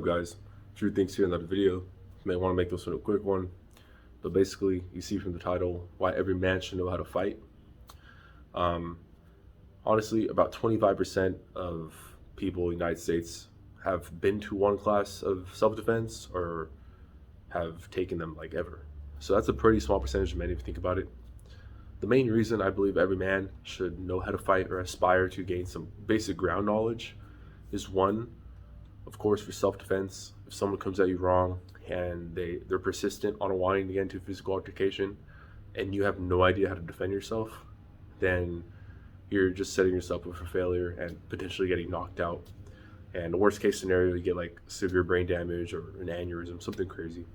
Guys, Drew thinks here in another video. You may want to make this one a quick one, but basically you see from the title why every man should know how to fight. um, Honestly, about 25% of people in the United States have been to one class of self-defense or have taken them like ever. So that's a pretty small percentage of men if you think about it. The main reason I believe every man should know how to fight or aspire to gain some basic ground knowledge is one, of course, for self-defense. If someone comes at you wrong and they're persistent on wanting to get into physical altercation and you have no idea how to defend yourself, then you're just setting yourself up for failure and potentially getting knocked out. And the worst case scenario, you get like severe brain damage or an aneurysm, something crazy.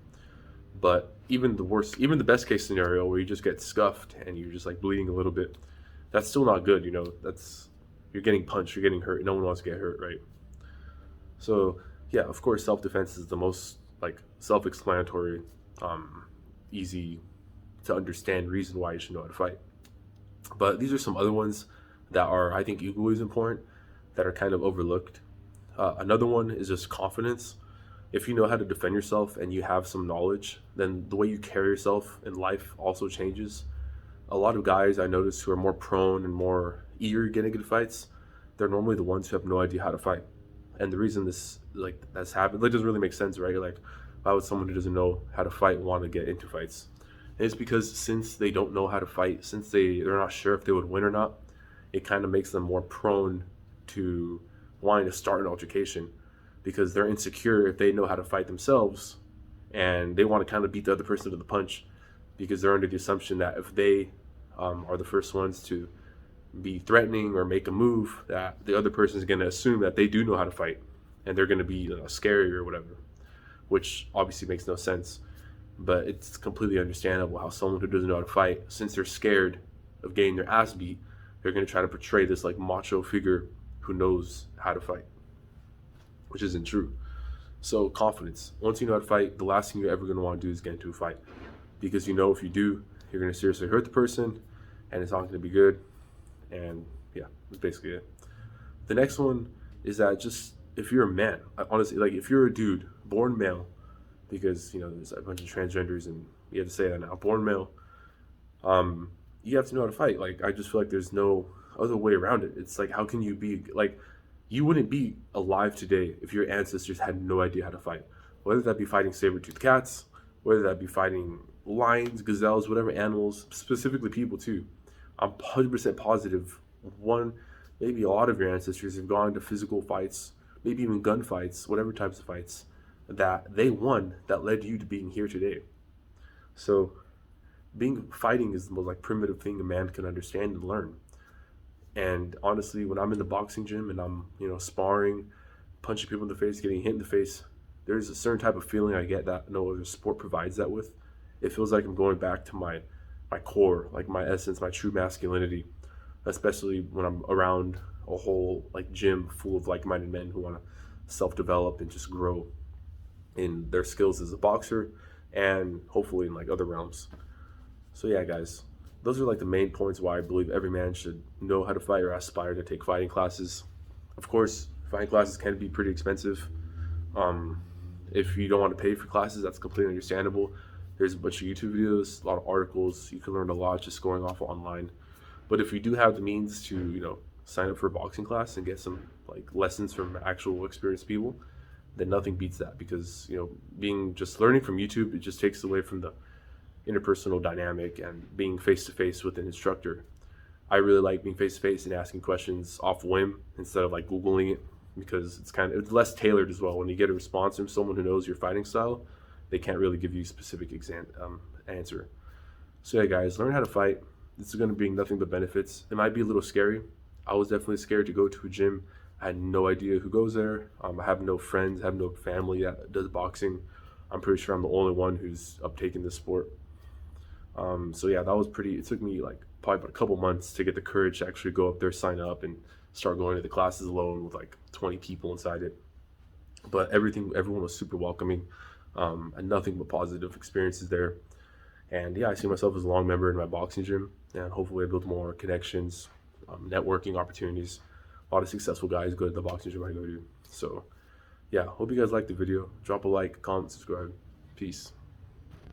But even the best case scenario where you just get scuffed and you're just like bleeding a little bit, that's still not good. You're getting punched, you're getting hurt. No one wants to get hurt, right? So yeah, of course, self-defense is the most like self-explanatory, easy to understand reason why you should know how to fight. But these are some other ones that are, I think, equally as important, that are kind of overlooked. Another one is just confidence. If you know how to defend yourself and you have some knowledge, then the way you carry yourself in life also changes. A lot of guys I notice who are more prone and more eager to get into fights, they're normally the ones who have no idea how to fight. And the reason that's happened, it doesn't really make sense, right? Like, why would someone who doesn't know how to fight want to get into fights? And it's because since they don't know how to fight, since they're not sure if they would win or not, it kind of makes them more prone to wanting to start an altercation, because they're insecure if they know how to fight themselves, and they want to kind of beat the other person to the punch, because they're under the assumption that if they are the first ones to be threatening or make a move, that the other person is going to assume that they do know how to fight and they're going to be scary or whatever, which obviously makes no sense. But it's completely understandable how someone who doesn't know how to fight, since they're scared of getting their ass beat, they're going to try to portray this like macho figure who knows how to fight, which isn't true. So confidence. Once you know how to fight, the last thing you're ever going to want to do is get into a fight, because if you do, you're going to seriously hurt the person and it's not going to be good. And yeah, that's basically it. The next one is that just if you're a man, honestly, like if you're a dude born male, because there's a bunch of transgenders and you have to say that now, born male, you have to know how to fight. Like, I just feel like there's no other way around it. It's like, how can you be like, you wouldn't be alive today if your ancestors had no idea how to fight, whether that be fighting saber-toothed cats, whether that be fighting lions, gazelles, whatever animals, specifically people too. I'm 100% positive maybe a lot of your ancestors have gone to physical fights, maybe even gun fights, whatever types of fights that they won, that led you to being here today. So fighting is the most like primitive thing a man can understand and learn. And honestly, when I'm in the boxing gym and I'm sparring, punching people in the face, getting hit in the face, there's a certain type of feeling I get that no other sport provides that with. It feels like I'm going back to my core, like my essence, my true masculinity, especially when I'm around a whole like gym full of like-minded men who want to self-develop and just grow in their skills as a boxer and hopefully in like other realms. So yeah, guys, those are like the main points why I believe every man should know how to fight or aspire to take fighting classes. Of course, fighting classes can be pretty expensive. If you don't want to pay for classes, that's completely understandable. There's a bunch of YouTube videos, a lot of articles. You can learn a lot just going off online. But if you do have the means to, sign up for a boxing class and get some like lessons from actual experienced people, then nothing beats that, because being just learning from YouTube, it just takes away from the interpersonal dynamic and being face to face with an instructor. I really like being face to face and asking questions off whim instead of like Googling it, because it's less tailored as well. When you get a response from someone who knows your fighting style, they can't really give you a specific answer. So yeah, guys, learn how to fight. This is going to bring nothing but benefits. It might be a little scary. I was definitely scared to go to a gym. I had no idea who goes there. I have no friends, I have no family that does boxing. I'm pretty sure I'm the only one who's uptaken this sport. So yeah, it took me like probably about a couple months to get the courage to actually go up there, sign up, and start going to the classes alone with like 20 people inside it. But everyone was super welcoming, and nothing but positive experiences there. And yeah, I see myself as a long member in my boxing gym, and hopefully I build more connections, networking opportunities. A lot of successful guys go to the boxing gym I go to. So yeah, hope you guys liked the video. Drop a like, comment, subscribe. Peace.